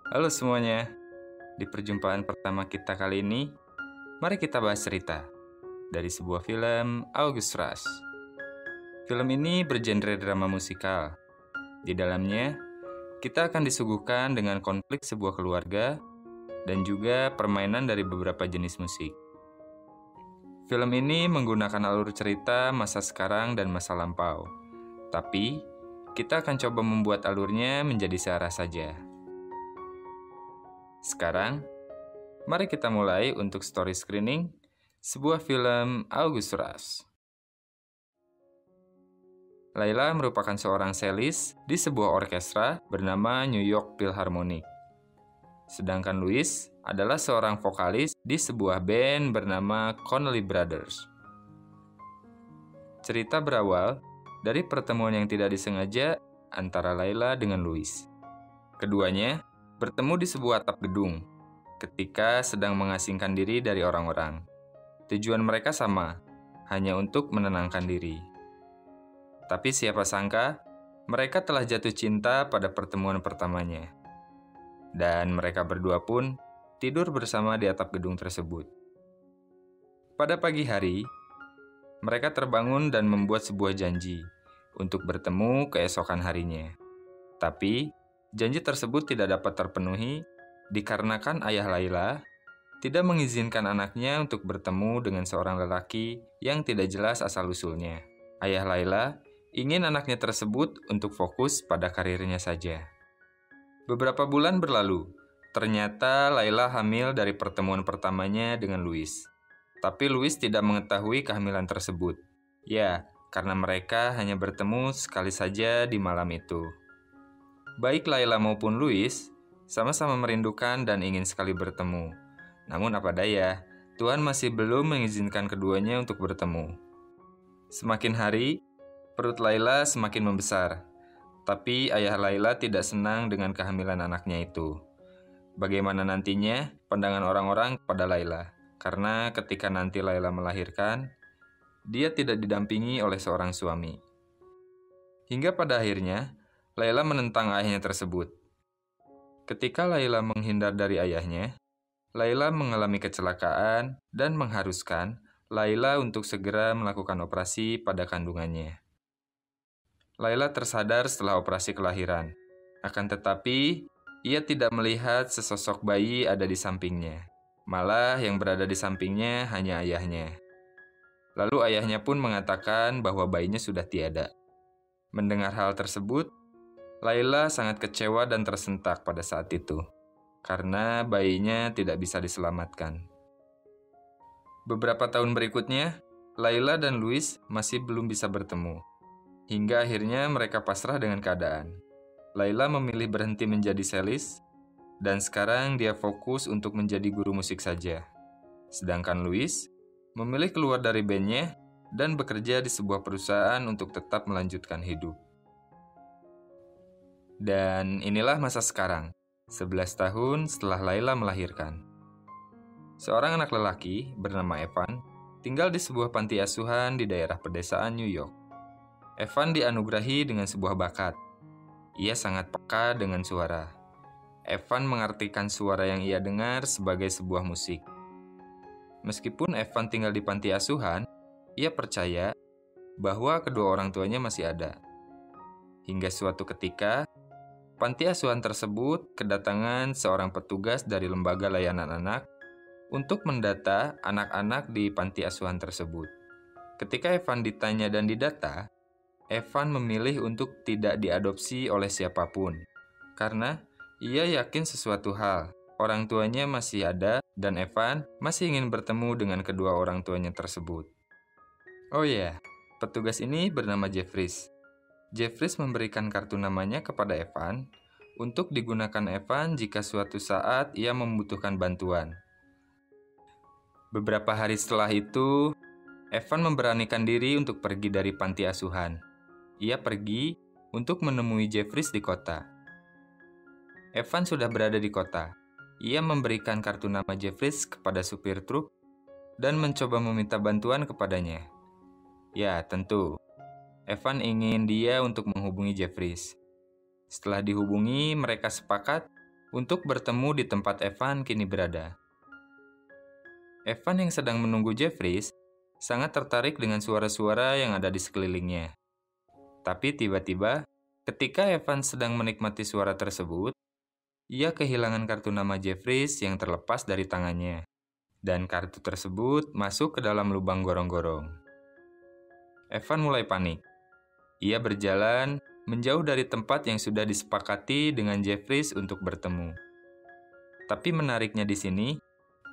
Halo semuanya, di perjumpaan pertama kita kali ini, mari kita bahas cerita dari sebuah film August Rush. Film ini bergenre drama musikal. Di dalamnya, kita akan disuguhkan dengan konflik sebuah keluarga dan juga permainan dari beberapa jenis musik. Film ini menggunakan alur cerita masa sekarang dan masa lampau. Tapi, kita akan coba membuat alurnya menjadi searah saja. Sekarang, mari kita mulai untuk story screening sebuah film August Rush. Layla merupakan seorang selis di sebuah orkestra bernama New York Philharmonic. Sedangkan Louis adalah seorang vokalis di sebuah band bernama Connelly Brothers. Cerita berawal dari pertemuan yang tidak disengaja antara Layla dengan Louis. Keduanya bertemu di sebuah atap gedung ketika sedang mengasingkan diri dari orang-orang. Tujuan mereka sama, hanya untuk menenangkan diri. Tapi siapa sangka, mereka telah jatuh cinta pada pertemuan pertamanya. Dan mereka berdua pun tidur bersama di atap gedung tersebut. Pada pagi hari, mereka terbangun dan membuat sebuah janji untuk bertemu keesokan harinya. Tapi, janji tersebut tidak dapat terpenuhi dikarenakan ayah Layla tidak mengizinkan anaknya untuk bertemu dengan seorang lelaki yang tidak jelas asal-usulnya. Ayah Layla ingin anaknya tersebut untuk fokus pada karirnya saja. Beberapa bulan berlalu, ternyata Layla hamil dari pertemuan pertamanya dengan Louis. Tapi Louis tidak mengetahui kehamilan tersebut. Ya, karena mereka hanya bertemu sekali saja di malam itu. Baik Layla maupun Louis sama-sama merindukan dan ingin sekali bertemu. Namun apa daya, Tuhan masih belum mengizinkan keduanya untuk bertemu. Semakin hari, perut Layla semakin membesar. Tapi ayah Layla tidak senang dengan kehamilan anaknya itu. Bagaimana nantinya pandangan orang-orang kepada Layla? Karena ketika nanti Layla melahirkan, dia tidak didampingi oleh seorang suami. Hingga pada akhirnya, Layla menentang ayahnya tersebut. Ketika Layla menghindar dari ayahnya, Layla mengalami kecelakaan dan mengharuskan Layla untuk segera melakukan operasi pada kandungannya. Layla tersadar setelah operasi kelahiran. Akan tetapi, ia tidak melihat sesosok bayi ada di sampingnya. Malah yang berada di sampingnya hanya ayahnya. Lalu ayahnya pun mengatakan bahwa bayinya sudah tiada. Mendengar hal tersebut, Layla sangat kecewa dan tersentak pada saat itu, karena bayinya tidak bisa diselamatkan. Beberapa tahun berikutnya, Layla dan Louis masih belum bisa bertemu. Hingga akhirnya mereka pasrah dengan keadaan. Layla memilih berhenti menjadi selis, dan sekarang dia fokus untuk menjadi guru musik saja. Sedangkan Louis memilih keluar dari bandnya dan bekerja di sebuah perusahaan untuk tetap melanjutkan hidup. Dan inilah masa sekarang, 11 tahun setelah Layla melahirkan. Seorang anak lelaki bernama Evan tinggal di sebuah panti asuhan di daerah pedesaan New York. Evan dianugerahi dengan sebuah bakat. Ia sangat peka dengan suara. Evan mengartikan suara yang ia dengar sebagai sebuah musik. Meskipun Evan tinggal di panti asuhan, ia percaya bahwa kedua orang tuanya masih ada. Hingga suatu ketika, panti asuhan tersebut kedatangan seorang petugas dari lembaga layanan anak untuk mendata anak-anak di panti asuhan tersebut. Ketika Evan ditanya dan didata, Evan memilih untuk tidak diadopsi oleh siapapun, karena ia yakin sesuatu hal, orang tuanya masih ada dan Evan masih ingin bertemu dengan kedua orang tuanya tersebut. Oh ya, petugas ini bernama Jeffries. Jeffries memberikan kartu namanya kepada Evan untuk digunakan Evan jika suatu saat ia membutuhkan bantuan. Beberapa hari setelah itu, Evan memberanikan diri untuk pergi dari panti asuhan. Ia pergi untuk menemui Jeffries di kota. Evan sudah berada di kota. Ia memberikan kartu nama Jeffries kepada supir truk dan mencoba meminta bantuan kepadanya. Ya, tentu. Evan ingin dia untuk menghubungi Jeffries. Setelah dihubungi, mereka sepakat untuk bertemu di tempat Evan kini berada. Evan yang sedang menunggu Jeffries sangat tertarik dengan suara-suara yang ada di sekelilingnya. Tapi tiba-tiba, ketika Evan sedang menikmati suara tersebut, ia kehilangan kartu nama Jeffries yang terlepas dari tangannya. Dan kartu tersebut masuk ke dalam lubang gorong-gorong. Evan mulai panik. Ia berjalan menjauh dari tempat yang sudah disepakati dengan Jeffries untuk bertemu. Tapi menariknya di sini,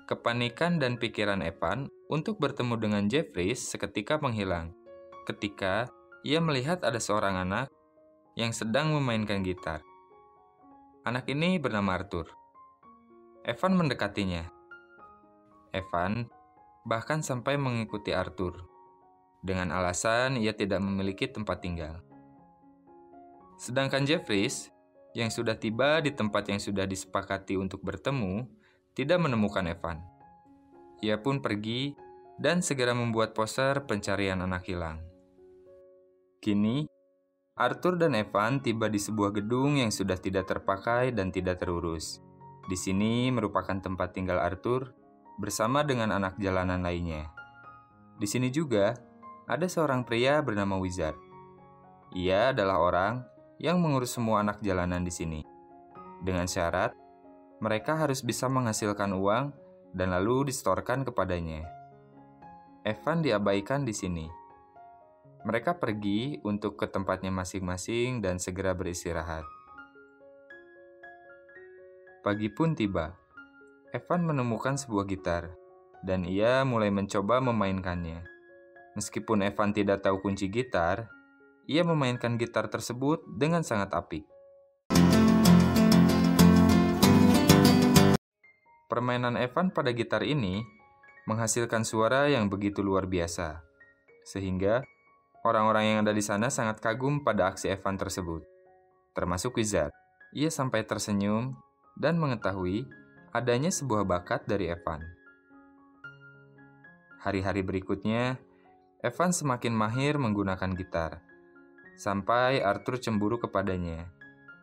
kepanikan dan pikiran Evan untuk bertemu dengan Jeffries seketika menghilang. Ketika ia melihat ada seorang anak yang sedang memainkan gitar. Anak ini bernama Arthur. Evan mendekatinya. Evan bahkan sampai mengikuti Arthur, dengan alasan ia tidak memiliki tempat tinggal. Sedangkan Jeffries, yang sudah tiba di tempat yang sudah disepakati untuk bertemu, tidak menemukan Evan. Ia pun pergi dan segera membuat poster pencarian anak hilang. Kini, Arthur dan Evan tiba di sebuah gedung yang sudah tidak terpakai dan tidak terurus. Di sini merupakan tempat tinggal Arthur bersama dengan anak jalanan lainnya. Di sini juga ada seorang pria bernama Wizard. Ia adalah orang yang mengurus semua anak jalanan di sini. Dengan syarat, mereka harus bisa menghasilkan uang dan lalu disetorkan kepadanya. Evan diabaikan di sini. Mereka pergi untuk ke tempatnya masing-masing dan segera beristirahat. Pagi pun tiba. Evan menemukan sebuah gitar, dan ia mulai mencoba memainkannya. Meskipun Evan tidak tahu kunci gitar, ia memainkan gitar tersebut dengan sangat apik. Permainan Evan pada gitar ini menghasilkan suara yang begitu luar biasa, sehingga orang-orang yang ada di sana sangat kagum pada aksi Evan tersebut, termasuk Wizard. Ia sampai tersenyum dan mengetahui adanya sebuah bakat dari Evan. Hari-hari berikutnya, Evan semakin mahir menggunakan gitar, sampai Arthur cemburu kepadanya,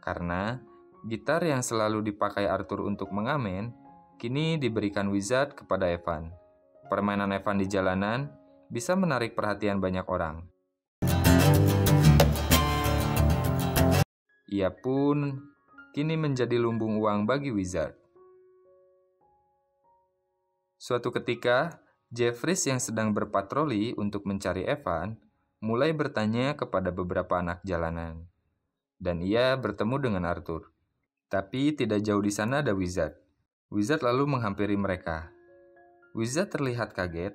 karena gitar yang selalu dipakai Arthur untuk mengamen, kini diberikan Wizard kepada Evan. Permainan Evan di jalanan bisa menarik perhatian banyak orang. Ia pun kini menjadi lumbung uang bagi Wizard. Suatu ketika, Jeffries yang sedang berpatroli untuk mencari Evan mulai bertanya kepada beberapa anak jalanan. Dan ia bertemu dengan Arthur. Tapi tidak jauh di sana ada Wizard. Wizard lalu menghampiri mereka. Wizard terlihat kaget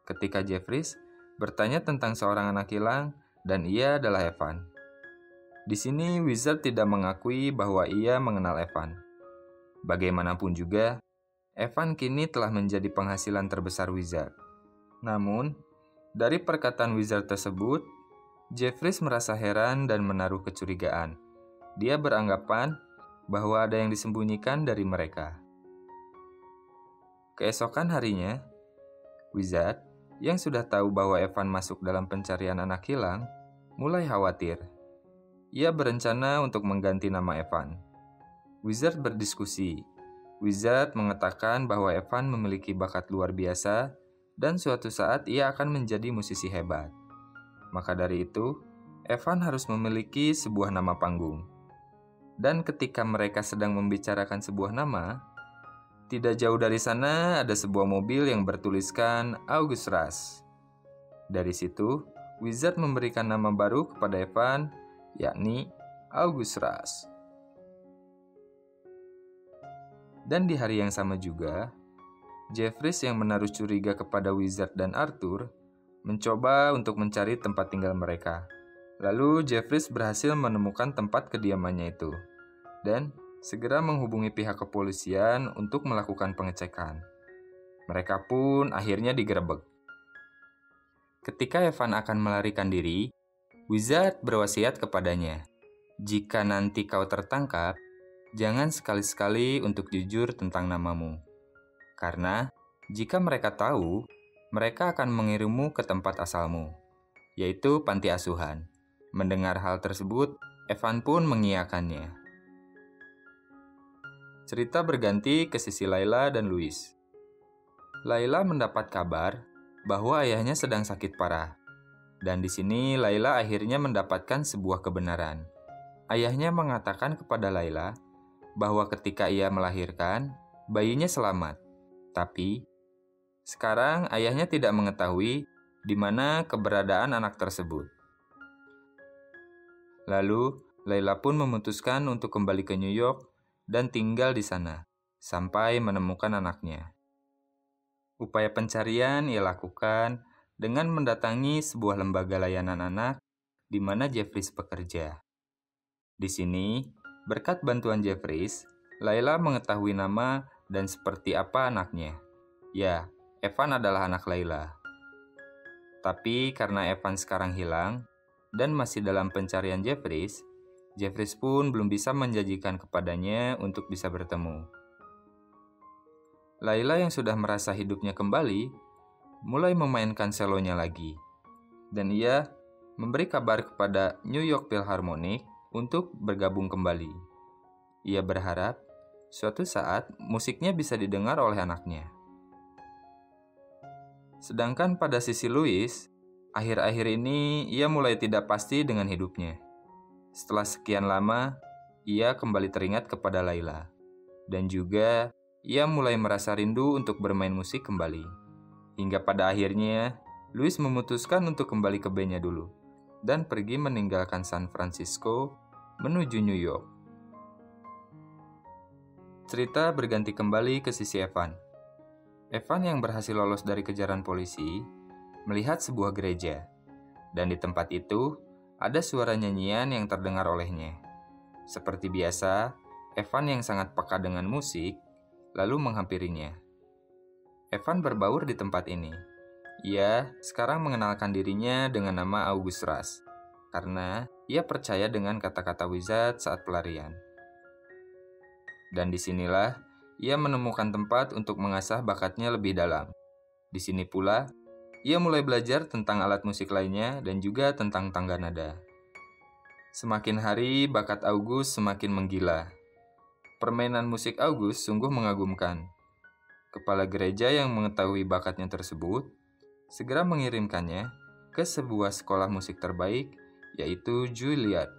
ketika Jeffries bertanya tentang seorang anak hilang dan ia adalah Evan. Di sini Wizard tidak mengakui bahwa ia mengenal Evan. Bagaimanapun juga, Evan kini telah menjadi penghasilan terbesar Wizard. Namun, dari perkataan Wizard tersebut, Jeffries merasa heran dan menaruh kecurigaan. Dia beranggapan bahwa ada yang disembunyikan dari mereka. Keesokan harinya, Wizard yang sudah tahu bahwa Evan masuk dalam pencarian anak hilang, mulai khawatir. Ia berencana untuk mengganti nama Evan. Wizard berdiskusi. Wizard mengatakan bahwa Evan memiliki bakat luar biasa dan suatu saat ia akan menjadi musisi hebat. Maka dari itu, Evan harus memiliki sebuah nama panggung. Dan ketika mereka sedang membicarakan sebuah nama, tidak jauh dari sana ada sebuah mobil yang bertuliskan August Rush. Dari situ, Wizard memberikan nama baru kepada Evan, yakni August Rush. Dan di hari yang sama juga, Jeffries yang menaruh curiga kepada Wizard dan Arthur mencoba untuk mencari tempat tinggal mereka. Lalu Jeffries berhasil menemukan tempat kediamannya itu dan segera menghubungi pihak kepolisian untuk melakukan pengecekan. Mereka pun akhirnya digerebek. Ketika Evan akan melarikan diri, Wizard berwasiat kepadanya, "Jika nanti kau tertangkap, jangan sekali-sekali untuk jujur tentang namamu. Karena jika mereka tahu, mereka akan mengirimmu ke tempat asalmu, yaitu panti asuhan." Mendengar hal tersebut, Evan pun mengiyakannya. Cerita berganti ke sisi Laila dan Louis. Laila mendapat kabar bahwa ayahnya sedang sakit parah. Dan di sini Laila akhirnya mendapatkan sebuah kebenaran. Ayahnya mengatakan kepada Laila bahwa ketika ia melahirkan, bayinya selamat. Tapi, sekarang ayahnya tidak mengetahui di mana keberadaan anak tersebut. Lalu, Laila pun memutuskan untuk kembali ke New York dan tinggal di sana, sampai menemukan anaknya. Upaya pencarian ia lakukan dengan mendatangi sebuah lembaga layanan anak di mana Jeffries bekerja. Di sini, berkat bantuan Jeffries, Laila mengetahui nama dan seperti apa anaknya. Ya, Evan adalah anak Laila. Tapi karena Evan sekarang hilang dan masih dalam pencarian Jeffries, Jeffries pun belum bisa menjanjikan kepadanya untuk bisa bertemu. Laila yang sudah merasa hidupnya kembali, mulai memainkan selonya lagi. Dan ia memberi kabar kepada New York Philharmonic untuk bergabung kembali. Ia berharap suatu saat musiknya bisa didengar oleh anaknya. Sedangkan pada sisi Louis, akhir-akhir ini ia mulai tidak pasti dengan hidupnya. Setelah sekian lama, ia kembali teringat kepada Laila. Dan juga, ia mulai merasa rindu untuk bermain musik kembali. Hingga pada akhirnya, Louis memutuskan untuk kembali ke bandnya dulu. Dan pergi meninggalkan San Francisco menuju New York. Cerita berganti kembali ke sisi Evan. Evan yang berhasil lolos dari kejaran polisi, melihat sebuah gereja. Dan di tempat itu, ada suara nyanyian yang terdengar olehnya. Seperti biasa, Evan yang sangat peka dengan musik, lalu menghampirinya. Evan berbaur di tempat ini. Ia sekarang mengenalkan dirinya dengan nama August Rush, karena ia percaya dengan kata-kata wizard saat pelarian. Dan disinilah, ia menemukan tempat untuk mengasah bakatnya lebih dalam. Di sini pula, ia mulai belajar tentang alat musik lainnya dan juga tentang tangga nada. Semakin hari, bakat August semakin menggila. Permainan musik August sungguh mengagumkan. Kepala gereja yang mengetahui bakatnya tersebut, segera mengirimkannya ke sebuah sekolah musik terbaik, yaitu Juilliard.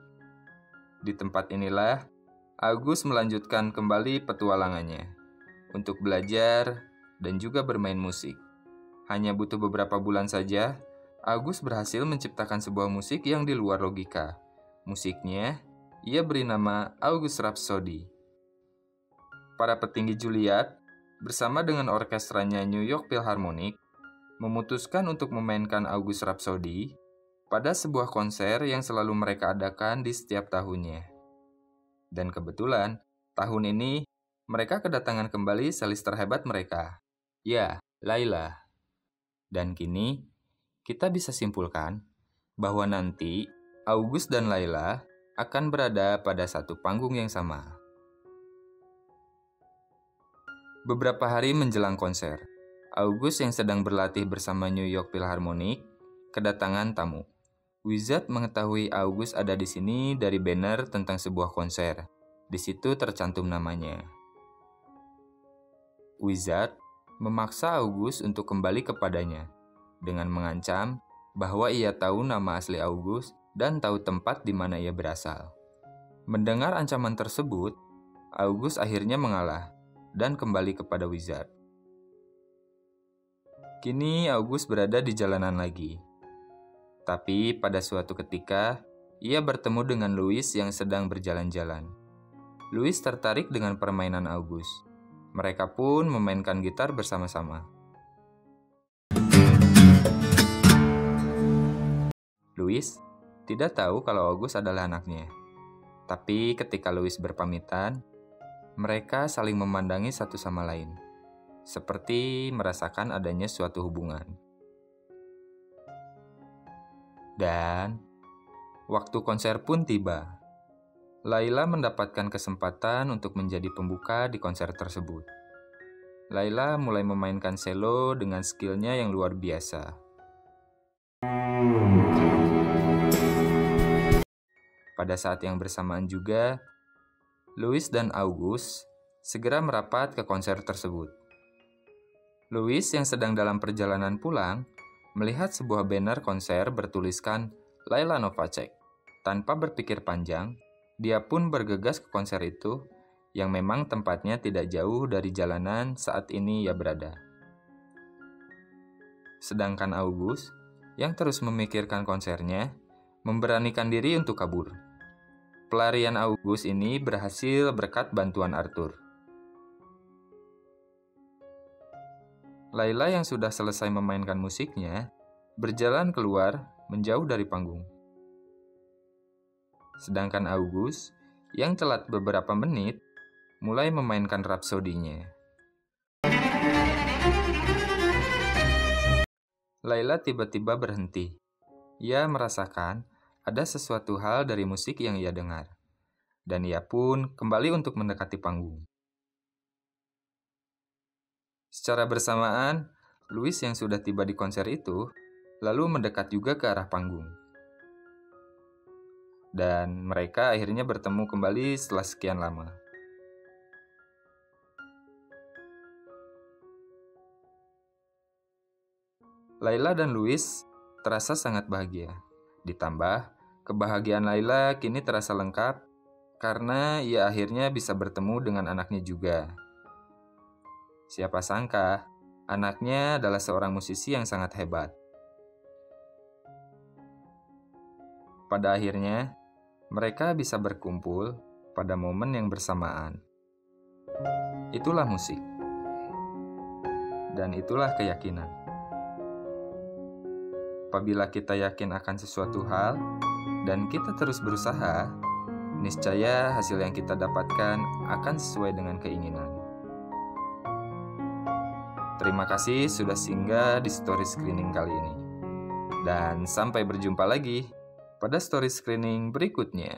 Di tempat inilah, August melanjutkan kembali petualangannya untuk belajar dan juga bermain musik. Hanya butuh beberapa bulan saja, August berhasil menciptakan sebuah musik yang di luar logika. Musiknya, ia beri nama August Rhapsody. Para petinggi Juilliard, bersama dengan orkestranya New York Philharmonic, memutuskan untuk memainkan August Rhapsody pada sebuah konser yang selalu mereka adakan di setiap tahunnya. Dan kebetulan, tahun ini, mereka kedatangan kembali selis terhebat mereka. Ya, Laila. Dan kini, kita bisa simpulkan bahwa nanti August dan Laila akan berada pada satu panggung yang sama. Beberapa hari menjelang konser, August yang sedang berlatih bersama New York Philharmonic kedatangan tamu. Wizard mengetahui August ada di sini dari banner tentang sebuah konser. Di situ tercantum namanya. Wizard memaksa August untuk kembali kepadanya dengan mengancam bahwa ia tahu nama asli August dan tahu tempat di mana ia berasal. Mendengar ancaman tersebut, August akhirnya mengalah dan kembali kepada Wizard. Kini August berada di jalanan lagi. Tapi pada suatu ketika, ia bertemu dengan Louis yang sedang berjalan-jalan. Louis tertarik dengan permainan August. Mereka pun memainkan gitar bersama-sama. Louis tidak tahu kalau August adalah anaknya. Tapi ketika Louis berpamitan, mereka saling memandangi satu sama lain, seperti merasakan adanya suatu hubungan. Dan waktu konser pun tiba. Laila mendapatkan kesempatan untuk menjadi pembuka di konser tersebut. Laila mulai memainkan cello dengan skillnya yang luar biasa. Pada saat yang bersamaan juga, Louis dan August segera merapat ke konser tersebut. Louis yang sedang dalam perjalanan pulang melihat sebuah banner konser bertuliskan Layla Novacek. Tanpa berpikir panjang, dia pun bergegas ke konser itu yang memang tempatnya tidak jauh dari jalanan saat ini ia berada. Sedangkan August yang terus memikirkan konsernya memberanikan diri untuk kabur. Pelarian August ini berhasil berkat bantuan Arthur. Layla yang sudah selesai memainkan musiknya, berjalan keluar menjauh dari panggung. Sedangkan August, yang telat beberapa menit, mulai memainkan rapsodinya. Layla tiba-tiba berhenti. Ia merasakan ada sesuatu hal dari musik yang ia dengar, dan ia pun kembali untuk mendekati panggung. Secara bersamaan, Louis yang sudah tiba di konser itu, lalu mendekat juga ke arah panggung. Dan mereka akhirnya bertemu kembali setelah sekian lama. Layla dan Louis terasa sangat bahagia. Ditambah, kebahagiaan Layla kini terasa lengkap karena ia akhirnya bisa bertemu dengan anaknya juga. Siapa sangka, anaknya adalah seorang musisi yang sangat hebat. Pada akhirnya, mereka bisa berkumpul pada momen yang bersamaan. Itulah musik. Dan itulah keyakinan. Apabila kita yakin akan sesuatu hal, dan kita terus berusaha, niscaya hasil yang kita dapatkan akan sesuai dengan keinginan. Terima kasih sudah singgah di story screening kali ini. Dan sampai berjumpa lagi pada story screening berikutnya.